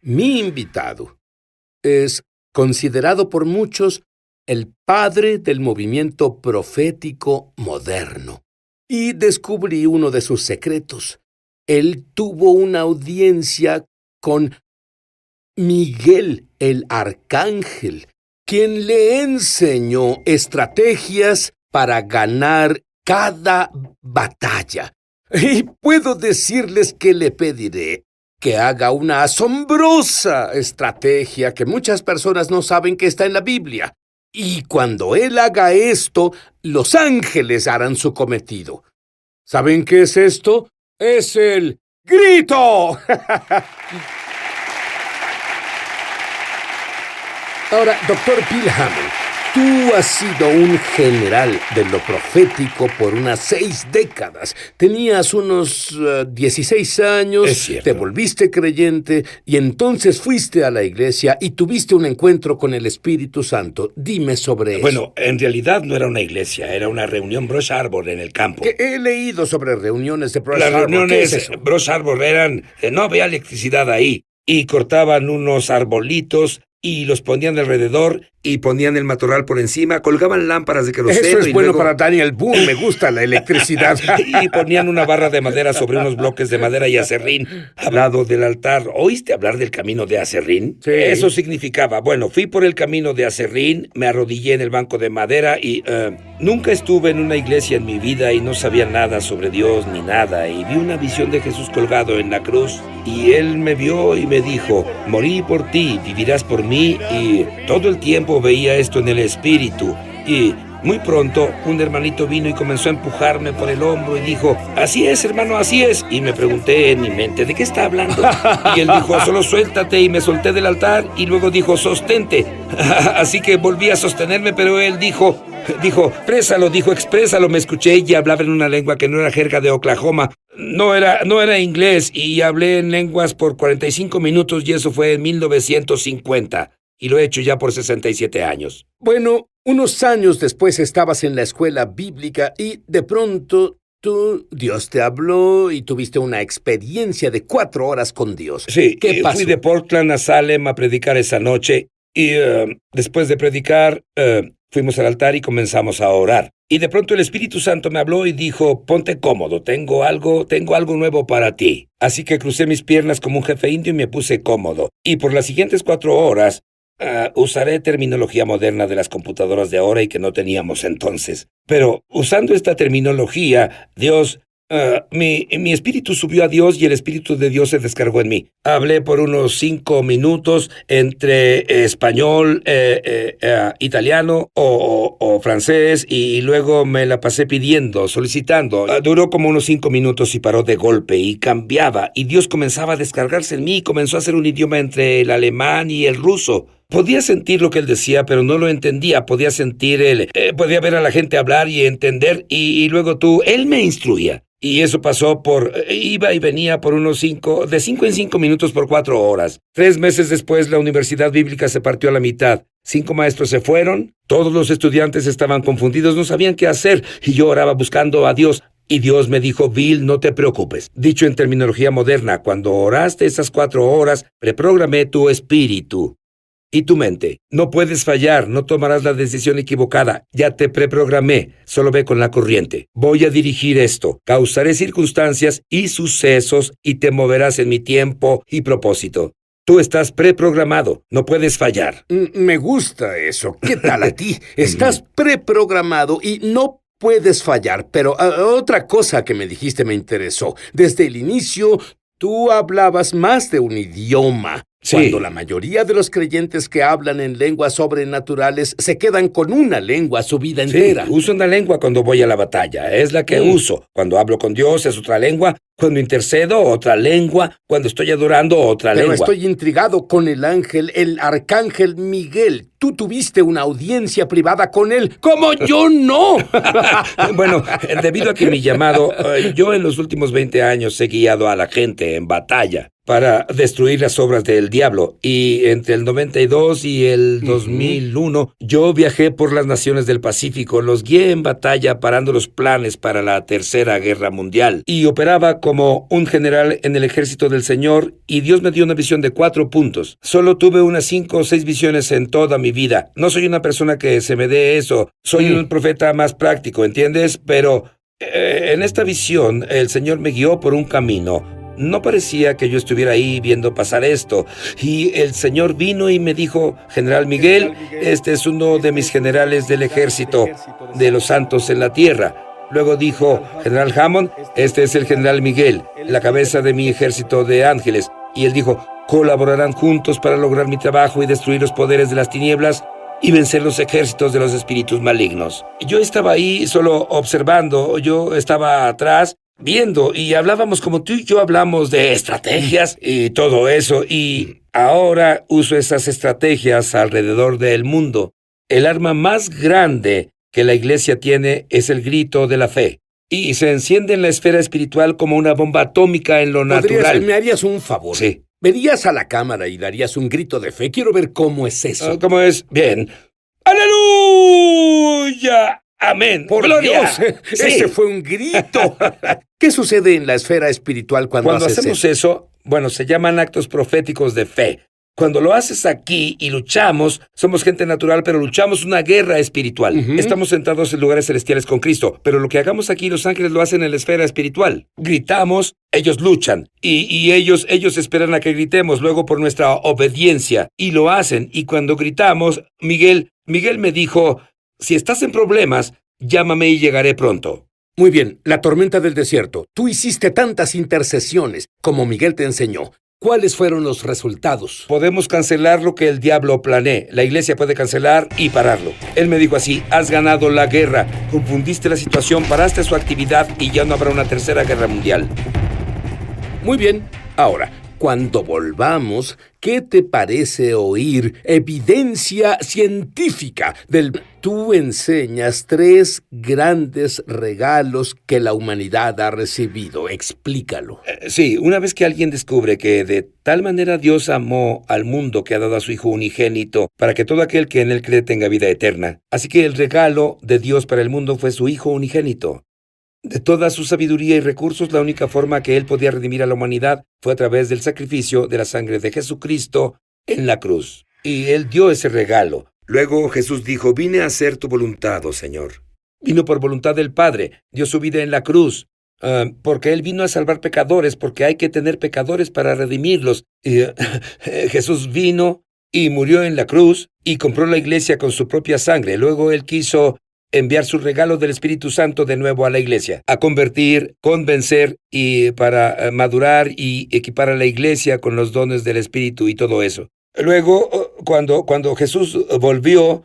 Mi invitado es considerado por muchos el padre del movimiento profético moderno. Y descubrí uno de sus secretos. Él tuvo una audiencia con Miguel el Arcángel, quien le enseñó estrategias para ganar cada batalla. Y puedo decirles que le pediré que haga una asombrosa estrategia que muchas personas no saben que está en la Biblia. Y cuando él haga esto, los ángeles harán su cometido. ¿Saben qué es esto? ¡Es el grito! Ahora, Dr. Bill Hamon, tú has sido un general de lo profético por unas 6 décadas. Tenías unos 16 años, Es cierto. te volviste creyente y entonces fuiste a la iglesia y tuviste un encuentro con el Espíritu Santo. Dime sobre eso. Bueno, en realidad no era una iglesia, era una reunión Brush Arbor en el campo. Que he leído sobre reuniones de Brush Las Arbor. ¿Qué reuniones es eso? Brush Arbor eran, no había electricidad ahí, y cortaban unos arbolitos y los ponían alrededor y ponían el matorral por encima, colgaban lámparas de queroseno. Eso es y bueno luego- para Daniel Boone, me gusta la electricidad. y ponían una barra de madera sobre unos bloques de madera y aserrín al lado del altar. ¿Oíste hablar del camino de aserrín? Sí. Eso significaba, bueno, fui por el camino de aserrín, me arrodillé en el banco de madera y nunca estuve en una iglesia en mi vida y no sabía nada sobre Dios ni nada, y vi una visión de Jesús colgado en la cruz y él me vio y me dijo, morí por ti, vivirás por mí, y todo el tiempo veía esto en el espíritu. Y muy pronto, un hermanito vino y comenzó a empujarme por el hombro y dijo, así es, hermano, así es. Y me pregunté en mi mente, ¿de qué está hablando? Y él dijo, solo suéltate, y me solté del altar, y luego dijo, sostente. Así que volví a sostenerme, pero él dijo, exprésalo, exprésalo. Me escuché y hablaba en una lengua que no era jerga de Oklahoma. No era inglés, y hablé en lenguas por 45 minutos, y eso fue en 1950. Y lo he hecho ya por 67 años. Bueno, unos años después estabas en la escuela bíblica y de pronto Dios te habló y tuviste una experiencia de 4 horas con Dios. Sí, ¿Qué pasó? fui de Portland a Salem a predicar esa noche y después de predicar fuimos al altar y comenzamos a orar. Y de pronto el Espíritu Santo me habló y dijo, ponte cómodo, tengo algo nuevo para ti. Así que crucé mis piernas como un jefe indio y me puse cómodo. Y por las siguientes 4 horas usaré terminología moderna de las computadoras de ahora y que no teníamos entonces. Pero usando esta terminología, Dios... mi espíritu subió a Dios y el Espíritu de Dios se descargó en mí. Hablé por unos 5 minutos entre español, italiano o francés, y luego me la pasé pidiendo, solicitando. Duró como unos 5 minutos y paró de golpe y cambiaba, y Dios comenzaba a descargarse en mí y comenzó a hacer un idioma entre el alemán y el ruso. Podía sentir lo que él decía, pero no lo entendía. Podía sentir podía ver a la gente hablar y entender, y luego él me instruía. Y eso pasó iba y venía por unos 5 en 5 minutos por 4 horas. 3 meses después, la universidad bíblica se partió a la mitad. 5 maestros se fueron, todos los estudiantes estaban confundidos, no sabían qué hacer, y yo oraba buscando a Dios. Y Dios me dijo, Bill, no te preocupes. Dicho en terminología moderna, cuando oraste esas 4 horas, reprogramé tu espíritu y tu mente. No puedes fallar, no tomarás la decisión equivocada. Ya te preprogramé, solo ve con la corriente. Voy a dirigir esto, causaré circunstancias y sucesos y te moverás en mi tiempo y propósito. Tú estás preprogramado, no puedes fallar. Me gusta eso. ¿Qué tal a ti? Estás preprogramado y no puedes fallar. Pero otra cosa que me dijiste me interesó. Desde el inicio, tú hablabas más de un idioma. Sí. Cuando la mayoría de los creyentes que hablan en lenguas sobrenaturales se quedan con una lengua su vida entera. Sí, uso una lengua cuando voy a la batalla, es la que uso. Cuando hablo con Dios es otra lengua, cuando intercedo otra lengua, cuando estoy adorando otra Pero lengua. estoy intrigado con el arcángel Miguel. Tú tuviste una audiencia privada con él, como yo no. Bueno, debido a que mi llamado, yo en los últimos 20 años he guiado a la gente en batalla. para destruir las obras del diablo. Y entre el 92 y el 2001, yo viajé por las naciones del Pacífico, los guié en batalla parando los planes para la Tercera Guerra Mundial. Y operaba como un general en el ejército del Señor, y Dios me dio una visión de 4 puntos. Solo tuve unas 5 o 6 visiones en toda mi vida. No soy una persona que se me dé eso. Soy un profeta más práctico, ¿entiendes? Pero en esta visión, el Señor me guió por un camino. No parecía que yo estuviera ahí viendo pasar esto. Y el Señor vino y me dijo: General Miguel, este es uno de mis generales del ejército de los santos en la tierra. Luego dijo: General Hammond, este es el General Miguel, la cabeza de mi ejército de ángeles. Y él dijo: colaborarán juntos para lograr mi trabajo y destruir los poderes de las tinieblas y vencer los ejércitos de los espíritus malignos. Yo estaba ahí solo observando, yo estaba atrás viendo, y hablábamos como tú y yo hablamos de estrategias y todo eso, y ahora uso esas estrategias alrededor del mundo. El arma más grande que la iglesia tiene es el grito de la fe, y se enciende en la esfera espiritual como una bomba atómica en lo natural. ¿Me harías un favor? Sí. Verías a la cámara y darías un grito de fe. Quiero ver cómo es eso. ¿Cómo es? Bien. ¡Aleluya! ¡Amén! ¡Por ¡Gloria! Dios! Sí. ¡Ese fue un grito! ¿Qué sucede en la esfera espiritual cuando haces hacemos eso? Bueno, se llaman actos proféticos de fe. Cuando lo haces aquí y luchamos, somos gente natural, pero luchamos una guerra espiritual. Estamos sentados en lugares celestiales con Cristo, pero lo que hagamos aquí, los ángeles lo hacen en la esfera espiritual. Gritamos, ellos luchan, y ellos esperan a que gritemos, luego por nuestra obediencia, y lo hacen. Y cuando gritamos, Miguel me dijo: si estás en problemas, llámame y llegaré pronto. Muy bien, la tormenta del desierto. Tú hiciste tantas intercesiones como Miguel te enseñó. ¿Cuáles fueron los resultados? Podemos cancelar lo que el diablo planee. La iglesia puede cancelar y pararlo. Él me dijo así: has ganado la guerra, confundiste la situación, paraste su actividad y ya no habrá una tercera guerra mundial. Muy bien. Ahora, cuando volvamos, ¿qué te parece oír evidencia científica del... Tú enseñas 3 grandes regalos que la humanidad ha recibido. Explícalo. Sí, una vez que alguien descubre que de tal manera Dios amó al mundo que ha dado a su Hijo unigénito para que todo aquel que en él cree tenga vida eterna. Así que el regalo de Dios para el mundo fue su Hijo unigénito. De toda su sabiduría y recursos, la única forma que él podía redimir a la humanidad fue a través del sacrificio de la sangre de Jesucristo en la cruz. Y él dio ese regalo. Luego Jesús dijo: vine a hacer tu voluntad, oh Señor. Vino por voluntad del Padre, dio su vida en la cruz, porque él vino a salvar pecadores, porque hay que tener pecadores para redimirlos. Jesús vino y murió en la cruz y compró la iglesia con su propia sangre. Luego él quiso enviar su regalo del Espíritu Santo de nuevo a la iglesia, a convertir, convencer y para madurar y equipar a la iglesia con los dones del Espíritu y todo eso. Luego, cuando Jesús volvió,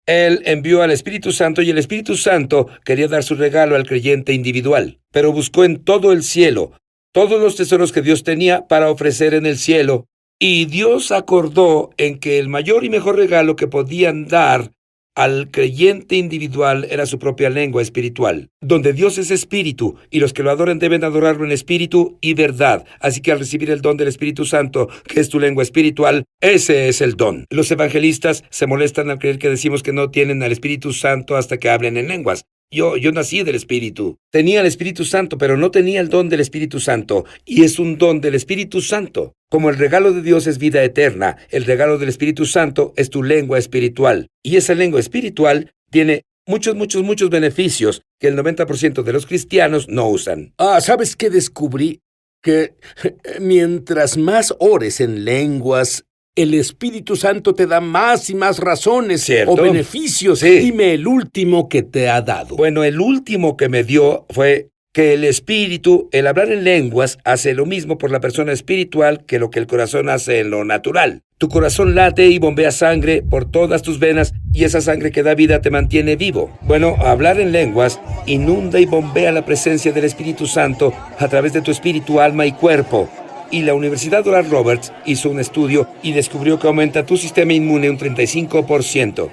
él envió al Espíritu Santo, y el Espíritu Santo quería dar su regalo al creyente individual, pero buscó en todo el cielo todos los tesoros que Dios tenía para ofrecer en el cielo, y Dios acordó en que el mayor y mejor regalo que podían dar al creyente individual era su propia lengua espiritual, donde Dios es espíritu, y los que lo adoren deben adorarlo en espíritu y verdad. Así que al recibir el don del Espíritu Santo, que es tu lengua espiritual, ese es el don. Los evangelistas se molestan al creer que decimos que no tienen al Espíritu Santo hasta que hablen en lenguas. Yo nací del Espíritu. Tenía el Espíritu Santo, pero no tenía el don del Espíritu Santo. Y es un don del Espíritu Santo. Como el regalo de Dios es vida eterna, el regalo del Espíritu Santo es tu lengua espiritual. Y esa lengua espiritual tiene muchos beneficios que el 90% de los cristianos no usan. ¿Sabes qué descubrí? Que mientras más ores en lenguas, el Espíritu Santo te da más y más razones. ¿Cierto? O beneficios. Sí. Dime el último que te ha dado. Bueno, el último que me dio fue que el espíritu, el hablar en lenguas, hace lo mismo por la persona espiritual que lo que el corazón hace en lo natural. Tu corazón late y bombea sangre por todas tus venas, y esa sangre que da vida te mantiene vivo. Bueno, hablar en lenguas inunda y bombea la presencia del Espíritu Santo a través de tu espíritu, alma y cuerpo. Y la Universidad Oral Roberts hizo un estudio y descubrió que aumenta tu sistema inmune un 35%.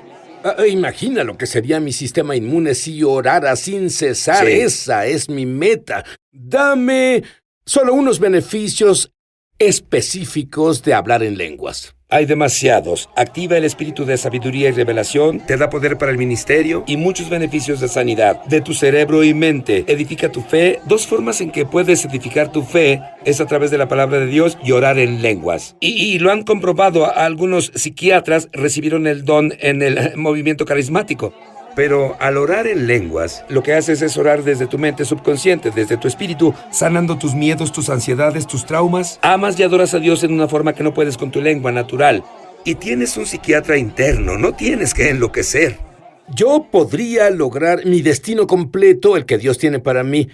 Imagina lo que sería mi sistema inmune si orara sin cesar. Sí. Esa es mi meta. Dame solo unos beneficios específicos de hablar en lenguas. Hay demasiados. Activa el espíritu de sabiduría y revelación, te da poder para el ministerio y muchos beneficios de sanidad de tu cerebro y mente. Edifica tu fe. Dos formas en que puedes edificar tu fe es a través de la palabra de Dios y orar en lenguas. Y lo han comprobado. Algunos psiquiatras recibieron el don en el movimiento carismático. Pero al orar en lenguas, lo que haces es orar desde tu mente subconsciente, desde tu espíritu, sanando tus miedos, tus ansiedades, tus traumas. Amas y adoras a Dios en una forma que no puedes con tu lengua natural. Y tienes un psiquiatra interno, no tienes que enloquecer. Yo podría lograr mi destino completo, el que Dios tiene para mí,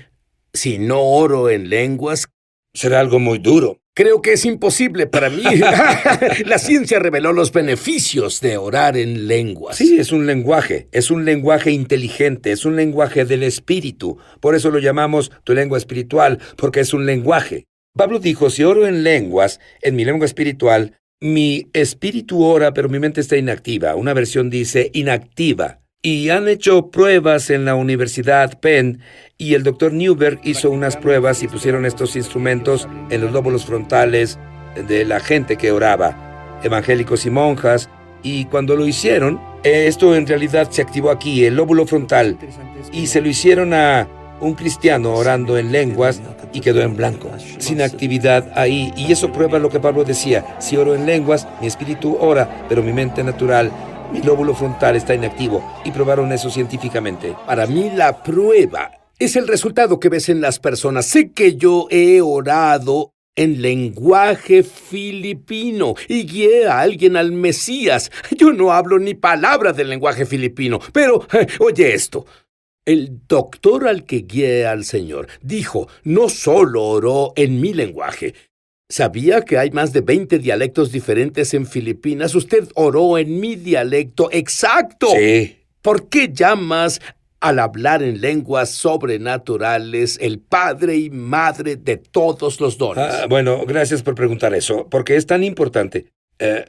si no oro en lenguas. Será algo muy duro. Creo que es imposible para mí. La ciencia reveló los beneficios de orar en lenguas. Sí, es un lenguaje inteligente, es un lenguaje del espíritu. Por eso lo llamamos tu lengua espiritual, porque es un lenguaje. Pablo dijo, si oro en lenguas, en mi lengua espiritual, mi espíritu ora, pero mi mente está inactiva. Una versión dice inactiva. Y han hecho pruebas en la Universidad Penn, y el Dr. Newberg hizo unas pruebas y pusieron estos instrumentos en los lóbulos frontales de la gente que oraba, evangélicos y monjas, y cuando lo hicieron, esto en realidad se activó aquí, el lóbulo frontal, y se lo hicieron a un cristiano orando en lenguas y quedó en blanco, sin actividad ahí. Y eso prueba lo que Pablo decía, si oro en lenguas, mi espíritu ora, pero mi mente natural, mi lóbulo frontal está inactivo, y probaron eso científicamente. Para mí la prueba es el resultado que ves en las personas. Sé que yo he orado en lenguaje filipino y guié a alguien al Mesías. Yo no hablo ni palabra del lenguaje filipino, pero oye esto. El doctor al que guié al Señor dijo, no solo oró en mi lenguaje. ¿Sabía que hay más de 20 dialectos diferentes en Filipinas? Usted oró en mi dialecto exacto. Sí. ¿Por qué llamas al hablar en lenguas sobrenaturales el padre y madre de todos los dones? Bueno, gracias por preguntar eso, porque es tan importante.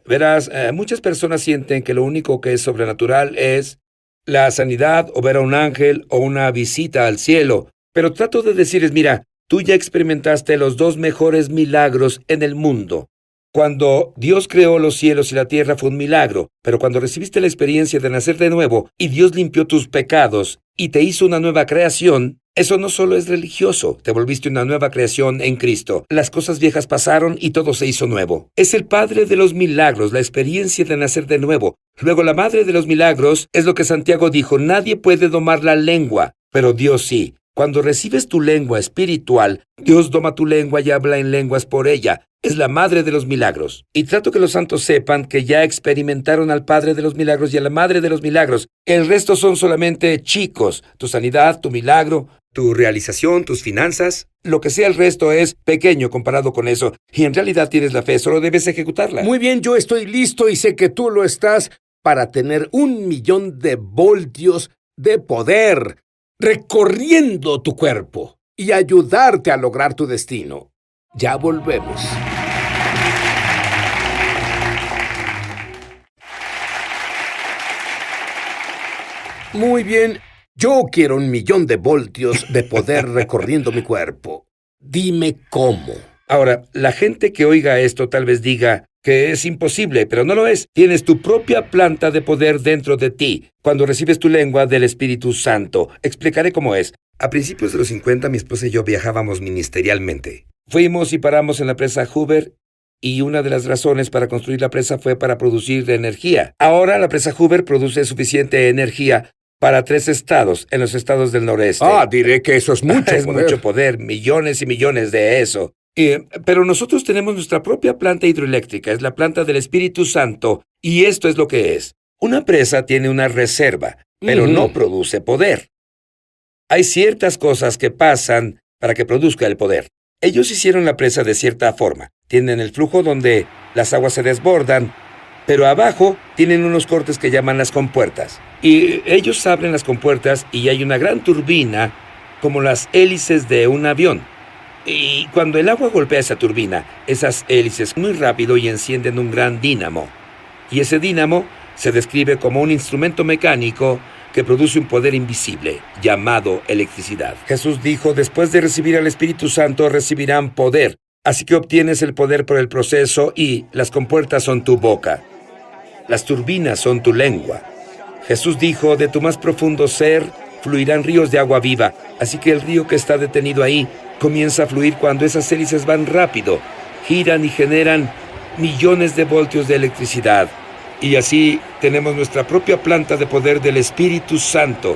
Verás, muchas personas sienten que lo único que es sobrenatural es la sanidad o ver a un ángel o una visita al cielo. Pero trato de decirles, mira, tú ya experimentaste los dos mejores milagros en el mundo. Cuando Dios creó los cielos y la tierra fue un milagro, pero cuando recibiste la experiencia de nacer de nuevo y Dios limpió tus pecados y te hizo una nueva creación, eso no solo es religioso, te volviste una nueva creación en Cristo. Las cosas viejas pasaron y todo se hizo nuevo. Es el Padre de los milagros, la experiencia de nacer de nuevo. Luego la Madre de los milagros es lo que Santiago dijo, nadie puede domar la lengua, pero Dios sí. Cuando recibes tu lengua espiritual, Dios doma tu lengua y habla en lenguas por ella. Es la madre de los milagros. Y trato que los santos sepan que ya experimentaron al Padre de los milagros y a la Madre de los milagros. El resto son solamente chicos. Tu sanidad, tu milagro, tu realización, tus finanzas. Lo que sea el resto es pequeño comparado con eso. Y en realidad tienes la fe, solo debes ejecutarla. Muy bien, yo estoy listo y sé que tú lo estás para tener 1,000,000 de voltios de poder recorriendo tu cuerpo y ayudarte a lograr tu destino. Ya volvemos. Muy bien, yo quiero 1,000,000 de voltios de poder recorriendo mi cuerpo. Dime cómo. Ahora, la gente que oiga esto tal vez diga que es imposible, pero no lo es. Tienes tu propia planta de poder dentro de ti cuando recibes tu lengua del Espíritu Santo. Explicaré cómo es. A principios de los 50, mi esposa y yo viajábamos ministerialmente. Fuimos y paramos en la presa Hoover, y una de las razones para construir la presa fue para producir energía. Ahora la presa Hoover produce suficiente energía para 3 estados, en los estados del noreste. Diré que eso es mucho Es poder. mucho poder, millones y millones de eso. Pero nosotros tenemos nuestra propia planta hidroeléctrica, es la planta del Espíritu Santo, y esto es lo que es. Una presa tiene una reserva, pero no produce poder. Hay ciertas cosas que pasan para que produzca el poder. Ellos hicieron la presa de cierta forma. Tienen el flujo donde las aguas se desbordan, pero abajo tienen unos cortes que llaman las compuertas. Y ellos abren las compuertas y hay una gran turbina, como las hélices de un avión. Y cuando el agua golpea esa turbina, esas hélices muy rápido y encienden un gran dínamo. Y ese dínamo se describe como un instrumento mecánico que produce un poder invisible, llamado electricidad. Jesús dijo, después de recibir al Espíritu Santo, recibirán poder. Así que obtienes el poder por el proceso y las compuertas son tu boca. Las turbinas son tu lengua. Jesús dijo, de tu más profundo ser fluirán ríos de agua viva. Así que el río que está detenido ahí comienza a fluir cuando esas hélices van rápido, giran y generan millones de voltios de electricidad. Y así tenemos nuestra propia planta de poder del Espíritu Santo.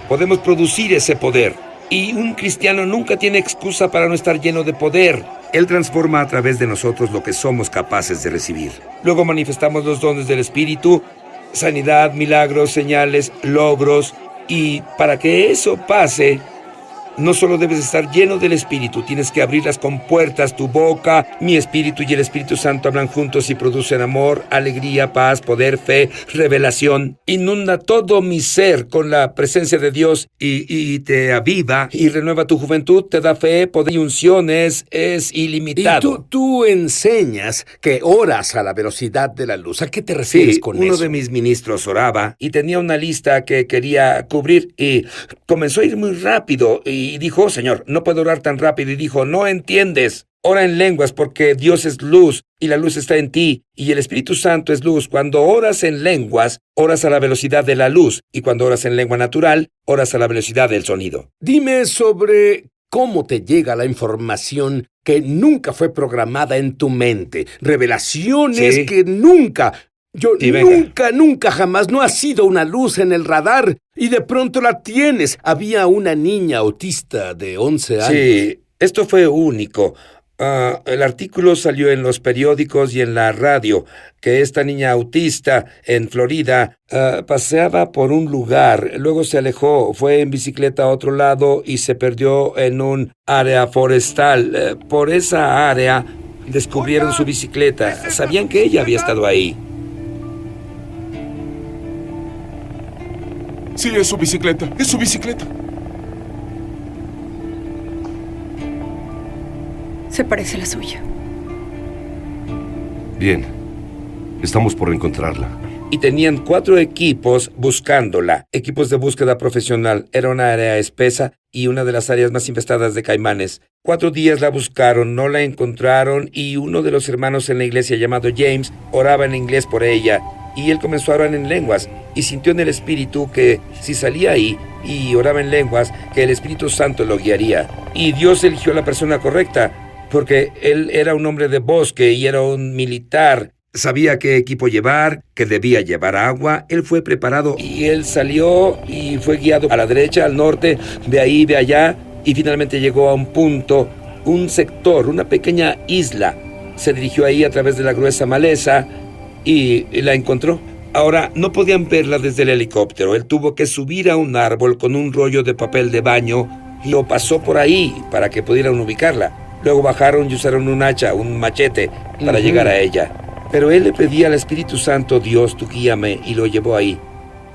Podemos producir ese poder. Y un cristiano nunca tiene excusa para no estar lleno de poder. Él transforma a través de nosotros lo que somos capaces de recibir. Luego manifestamos los dones del Espíritu, sanidad, milagros, señales, logros. Y para que eso pase, no solo debes estar lleno del Espíritu, tienes que abrir las compuertas, tu boca. Mi Espíritu y el Espíritu Santo hablan juntos y producen amor, alegría, paz, poder, fe, revelación. Inunda todo mi ser con la presencia de Dios y te aviva y renueva tu juventud, te da fe, poder y unciones, es ilimitado. Y tú enseñas que oras a la velocidad de la luz. ¿A qué te refieres con eso? Uno de mis ministros oraba y tenía una lista que quería cubrir y comenzó a ir muy rápido y dijo, oh, Señor, no puedo orar tan rápido. Y dijo, no entiendes. Ora en lenguas porque Dios es luz y la luz está en ti y el Espíritu Santo es luz. Cuando oras en lenguas, oras a la velocidad de la luz y cuando oras en lengua natural, oras a la velocidad del sonido. Dime sobre cómo te llega la información que nunca fue programada en tu mente. Revelaciones que nunca... Nunca jamás no ha sido una luz en el radar y de pronto la tienes. Había una niña autista de 11 años. Sí, esto fue único. El artículo salió en los periódicos y en la radio, que esta niña autista en Florida paseaba por un lugar, luego se alejó, fue en bicicleta a otro lado y se perdió en un área forestal. Por esa área descubrieron su bicicleta. Sabían que ella había estado ahí. Sí, es su bicicleta, es su bicicleta. Se parece a la suya. Bien, estamos por encontrarla. Y tenían 4 equipos buscándola, equipos de búsqueda profesional. Era una área espesa y una de las áreas más infestadas de caimanes. 4 días la buscaron, no la encontraron y uno de los hermanos en la iglesia llamado James oraba en inglés por ella. Y él comenzó a orar en lenguas y sintió en el Espíritu que si salía ahí y oraba en lenguas, que el Espíritu Santo lo guiaría. Y Dios eligió a la persona correcta, porque él era un hombre de bosque y era un militar. Sabía qué equipo llevar, que debía llevar agua. Él fue preparado y él salió y fue guiado a la derecha, al norte, de ahí, de allá, y finalmente llegó a un punto, un sector, una pequeña isla. Se dirigió ahí a través de la gruesa maleza y la encontró. Ahora, no podían verla desde el helicóptero. Él tuvo que subir a un árbol con un rollo de papel de baño y lo pasó por ahí para que pudieran ubicarla. Luego bajaron y usaron un hacha, un machete, para llegar a ella. Pero él le pedía al Espíritu Santo, Dios, tú guíame, y lo llevó ahí.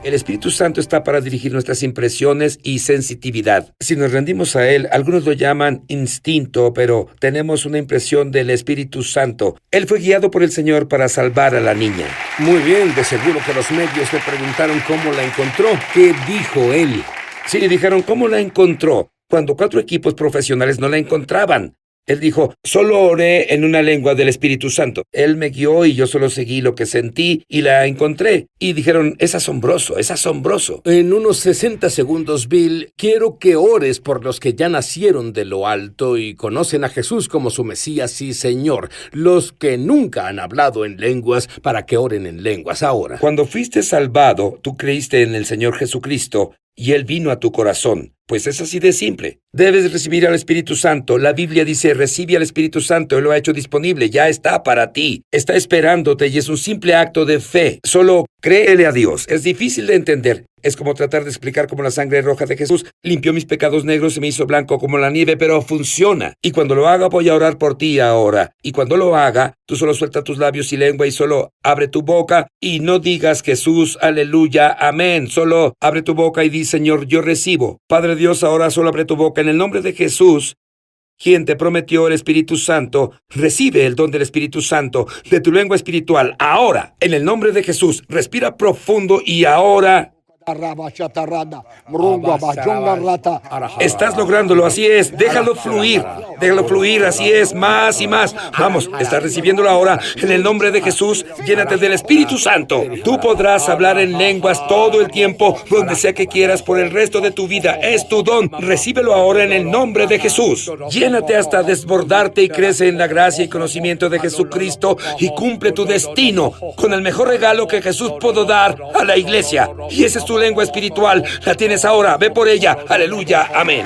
El Espíritu Santo está para dirigir nuestras impresiones y sensitividad. Si nos rendimos a Él, algunos lo llaman instinto, pero tenemos una impresión del Espíritu Santo. Él fue guiado por el Señor para salvar a la niña. Muy bien, de seguro que los medios le preguntaron cómo la encontró. ¿Qué dijo él? Sí, dijeron, ¿cómo la encontró? Cuando 4 equipos profesionales no la encontraban. Él dijo, solo oré en una lengua del Espíritu Santo. Él me guió y yo solo seguí lo que sentí y la encontré. Y dijeron, es asombroso, es asombroso. En unos 60 segundos, Bill, quiero que ores por los que ya nacieron de lo alto y conocen a Jesús como su Mesías y Señor. Los que nunca han hablado en lenguas, para que oren en lenguas ahora. Cuando fuiste salvado, tú creíste en el Señor Jesucristo y Él vino a tu corazón. Pues es así de simple. Debes recibir al Espíritu Santo. La Biblia dice, recibe al Espíritu Santo. Él lo ha hecho disponible. Ya está para ti. Está esperándote y es un simple acto de fe. Solo créele a Dios. Es difícil de entender. Es como tratar de explicar cómo la sangre roja de Jesús limpió mis pecados negros y me hizo blanco como la nieve, pero funciona. Y cuando lo haga, voy a orar por ti ahora. Y cuando lo haga, tú solo suelta tus labios y lengua y solo abre tu boca y no digas Jesús, aleluya, amén. Solo abre tu boca y di, Señor, yo recibo. Padre Dios, ahora solo abre tu boca en el nombre de Jesús, quien te prometió el Espíritu Santo. Recibe el don del Espíritu Santo de tu lengua espiritual ahora, en el nombre de Jesús. Respira profundo y ahora Estás lográndolo, así es. Déjalo fluir, así es, más y más. Vamos, estás recibiéndolo ahora. En el nombre de Jesús, llénate del Espíritu Santo. Tú podrás hablar en lenguas todo el tiempo, donde sea que quieras, por el resto de tu vida. Es tu don. Recíbelo ahora en el nombre de Jesús. Llénate hasta desbordarte y crece en la gracia y conocimiento de Jesucristo y cumple tu destino con el mejor regalo que Jesús pudo dar a la iglesia. Y esa es tu lengua espiritual. La tienes ahora. Ve por ella. Aleluya. Amén.